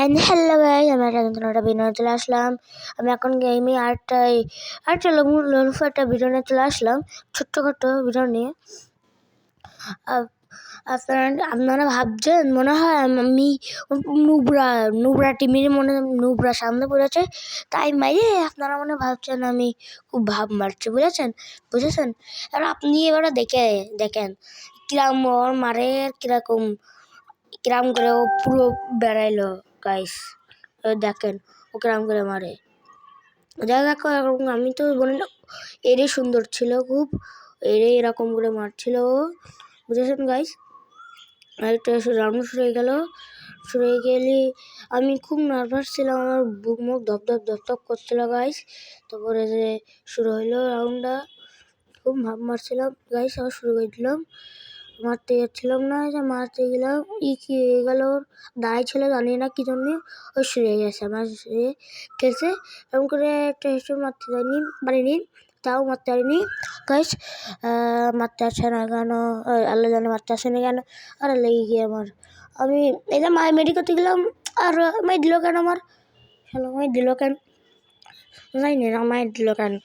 And hello guys, আমি একটা video চলে আসলাম। আমি এখন গেমে আরেকটা লুফু একটা ভিডিও নিয়ে চলে আসলাম, ছোট্টখাটো ভিডিও নিয়ে। আপনারা ভাবছেন মনে হয় আমি নুবরা টিমের নুবরা সামনে পড়েছে, তাই মাইরে আপনারা মনে ভাবছেন আমি খুব ভাব মারছি, বুঝেছেন। আর আপনি এবারে দেখেন কিরাম ওর মারে, কিরাম করে ও পুরো বেড়াইলো গাইস। দেখেন ও কিরাম করে মারে। দেখো আমি তো বলি না, এরে সুন্দর ছিল খুব, এরকম করে মারছিল ও, বুঝেছেন গাইস। আরেকটা রাউন্ড শুরু হয়ে গেলে আমি খুব নার্ভাস ছিলাম, আমার বুক মুখ ধপ করছিল গাইস। তারপরে যে শুরু হইলো রাউন্ডটা, খুব ভাব মারছিলাম গাইস। আবার শুরু করে দিলাম, মারতে যাচ্ছিলাম না, মারতে গেলাম কি হয়ে গেল, দাঁড়াই ছিল জানি না কি জন্য, ওই শুরু হয়ে গেছে আমার খেলছে। এরকম করে একটা হিসেবে মারতে পারিনি, তাও মারতে পারিনি গাইস। মারতে আসছে না কেন, আল্লাহ জানে মারতে আসে না কেন। আর লেগে গিয়ে আমি এই যে মেডি করতে গেলাম, আর মাই দিল কেন, জানি না মায়ের দিল কেন।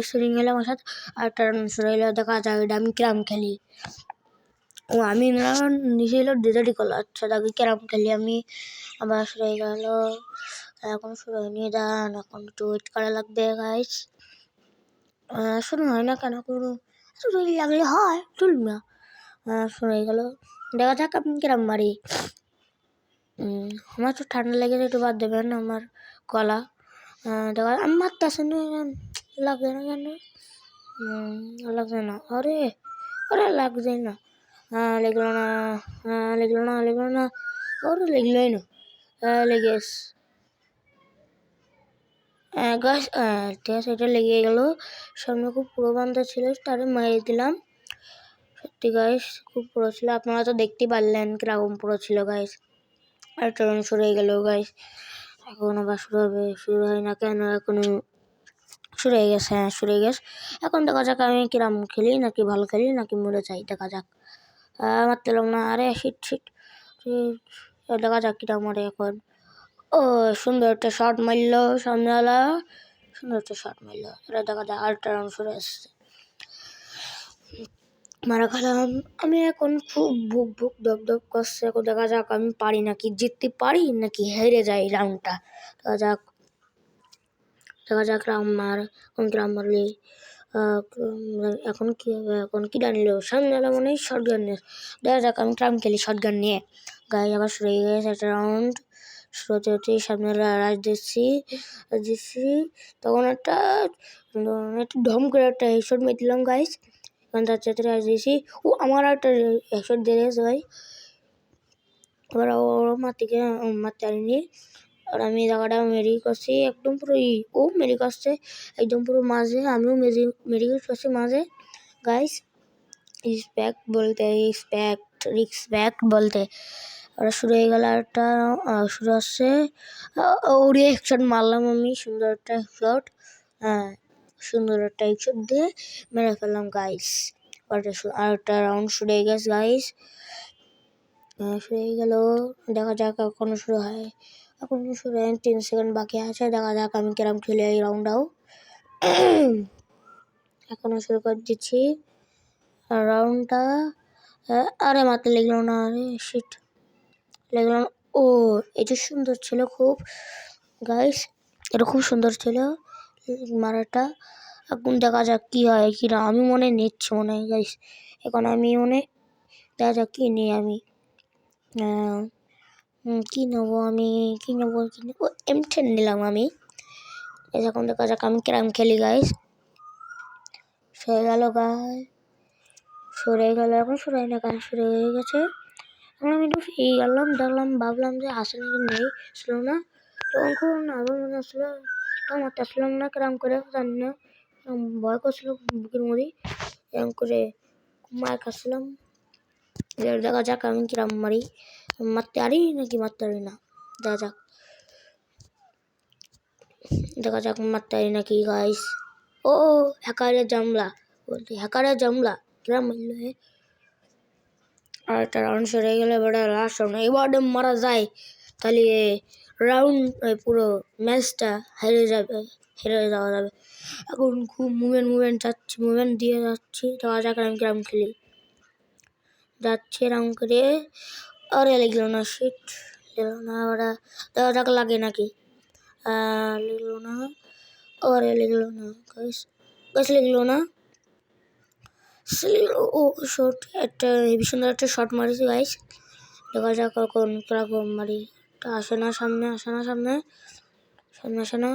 শুরিং হলো আমার সাথে, আর টার্ন শুরু হইলো, দেখা যায় আমি ক্যারাম খেলি। আমি নিজে এলো ডেজার্টি করলো, আচ্ছা তাকে ক্যারাম খেলি আমি। আবার শুরু হয়ে গেল, এখন শুরু হয়নি, দাঁড়ান এখন একটু ওয়েট করা লাগবে গাইস। শুরু হয় না কেন, কোনো লাগলে হয় চলবে না। শুরু হয়ে গেল, দেখা যাক আমি কিরম মারি। আমার তো ঠান্ডা লেগেছে, একটু বাদ দেবেন আমার গলা। দেখা আমি মারতে আসেন, লাগছে না কেন, লাগছে না, আরে লাগছে না, লাগলো না, ওরে লাগলোই না, লেগেস গাছ। ঠিক আছে, এটা লেগে গেল। সামনে খুব পুরো বান্ধা ছিল, তারে মারিয়ে দিলাম। সত্যি গাইস খুব পুরো ছিল, আপনারা তো দেখতেই পারলেন কিরকম পুরো ছিল গাইস। আর ট্রেন শুরু হয়ে গেল গাইস, এখন আবার শুরু হবে, শুরু হয় না কেন, এখনো শুরু হয়ে গেছে, শুরু হয়ে গেছে। এখন দেখা যাক আমি কিরম খেলি, নাকি ভালো খেলি, নাকি মরে যাই, দেখা যাক। মারতে না, আরে শিট, দেখা যাক কিরম মারে এখন। ও সুন্দর একটা শট মারলো সামনেওয়ালা, এটা দেখা যাক। আরেকটা রাউন্ড শুরু আসছে, মারা খেলাম আমি, এখন খুব বুক ধপ করছে। এখন দেখা যাক আমি পারি নাকি, জিততে পারি নাকি হেরে যাই রাউন্ডটা। দেখা যাক রাউন্ড মারলে এখন কি হবে, এখন কি ডানিল সামনে এলো মনে হয় শর্ট গান নিয়ে। দেখা যাক আমি ক্রাম খেলি শর্ট গান নিয়ে গায়ে। আবার শুরু হয়ে গেছে একটা রাউন্ড, শুরু হতে সামনে রাজ দিচ্ছি, তখন একটা ঢম করে একটা হেডশট মেরে দিলাম গাইস। এখন তার চাইতে রাজ দিয়েছি, ও আমার একটা হেডশট দিয়ে গেছে ভাই। এবার ও মারতে পারিনি, আর আমি জায়গাটা মেরি করছি একদম পুরো, ও মেরি করছে একদম পুরো মাঝে, আমিও মেরি করছি মাঝে গাইস। রিসপেক্ট বলতে ওরা শুরু হয়ে গেল, একটা শুরু হচ্ছে, ওরে হেডশট মারলাম আমি, সুন্দর একটা হেডশট দিয়ে মেরে ফেললাম গাইস। আর একটা রাউন্ড শুরু হয়ে গেছে গাইস, শুরু হয়ে গেল। দেখা যাক এখনো শুরু হয়, 3 সেকেন্ড বাকি আছে, দেখা যাক আমি কিরম খেলি এই রাউন্ডটাও। এখনো শুরু করে দিচ্ছি রাউন্ডটা। আরে মারতে লাগলো না, আরে শিট লাগলো না। ও এটা সুন্দর ছিল খুব গাইস, এটা খুব সুন্দর ছিল মারাটা। এখন দেখা যাক কি হয় কি না, আমি নিচ্ছি গাইস। এখন আমি দেখা যাক কি নিই আমি, কি নেবো M10 নিলাম আমি। এখন দেখা যাক আমি কিরম খেলি গাইস। সরে গেল, এখন শুরু হয় না কাজ, শুরু হয়ে গেছে। এখন আমি একটু ফিরে গেলাম, দেখলাম, ভাবলাম যে আসলে নেই, ছিল না, তখন খুব আবার মনে আসলো, তখন মারতে আসলাম না কিরম করে জানি না, ভয় করছিল বুকের মধ্যে, এরকম করে মার খাচ্ছিলাম। দেখা যাক আমি কিরম মারি, মারতে পারি নাকি মারতে পারি না, দেখা যাক মারতে পারি নাকি গাইস। ও হ্যাকারের জামলা কিরম মারলো। আর একটা রাউন্ড সরে গেলে এবার লাস্ট রাউন্ড, এবার মারা যায়, তাহলে রাউন্ড পুরো ম্যাচটা হেরে যাওয়া যাবে। এখন খুব মুভমেন্ট দিয়ে যাচ্ছি। দেখা যাক আমি কিরম খেলি। যাচ্ছে এরকম করে, আরে লিখলো না, শিট লিখলো না। ওরা দেখা যাক লাগে নাকি। লিখলো না, আরে লিখলো না গাইস লিখলো না। ও শট, একটা হেভি সুন্দর একটা শট মারিছি গাইস। দেখা যাক কখন কিরকম মারি। আসে না সামনে, আসে না।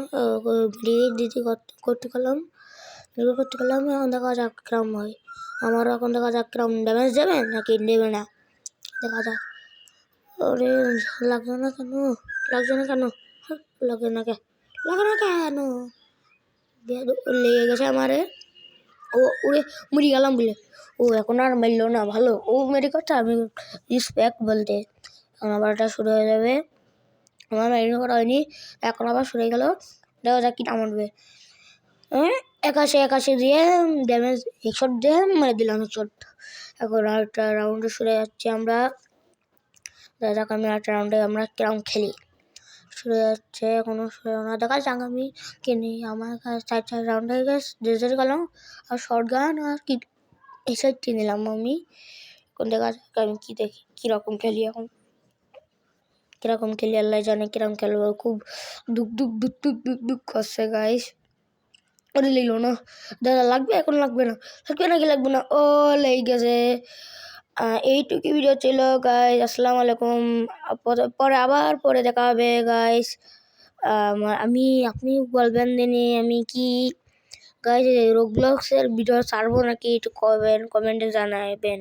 দিদি করতে গেলাম। এখন দেখা যাক কিরম হয়। আমারও এখন দেখা যাক কিরম ড্যামেজ দেবে নাকি দেবে না, দেখা যাক। ওরে লাগছে না কেন, লাগে না কেন লেগে গেছে আমারে। ও উড়ে মরি গেলাম বলে ও এখন আর মারলো না, ভালো ও মেরে কথা আমি রিসপেক্ট বলতে। এখন আবার এটা শুরু হয়ে যাবে। আমার মেরিনো করা হয়নি, এখন আবার শুরু হয়ে গেল। দেখা যাক কি নামবে। 81 দিয়ে ড্যামেজ হেডশট দিয়ে মেরে দিলাম হেডশট। এখন আরেকটা রাউন্ডে শুরু যাচ্ছি আমরা। দেখা যাক আমি আরেকটা রাউন্ডে আমরা কিরম খেলি। শুরু যাচ্ছে, এখনো শুরু না। দেখা যাক আমি কিনি। আমার কাছে 4 রাউন্ড হয়ে গেছে, ডেজার্ট গেলাম আর শর্ট গান আর কি এসআইটি নিলাম আমি। এখন দেখা যাক আমি কি দেখি কীরকম খেলি। এখন কিরকম খেলি আল্লাহ জানে, কিরকম খেলবো। খুব দুঃখ করছে গাইস। ওরে লিখলো না, দাদা লাগবে, এখন লাগবে না। ও লেগে গেছে। এইটুকু ভিডিও ছিল গাইস। আসসালামু আলাইকুম। পরে দেখা হবে গাইস। আপনি বলবেন দিনে আমি কি গাইস রোবলক্সের ভিডিও ছাড়বো নাকি, একটু কমেন্টে জানাবেন।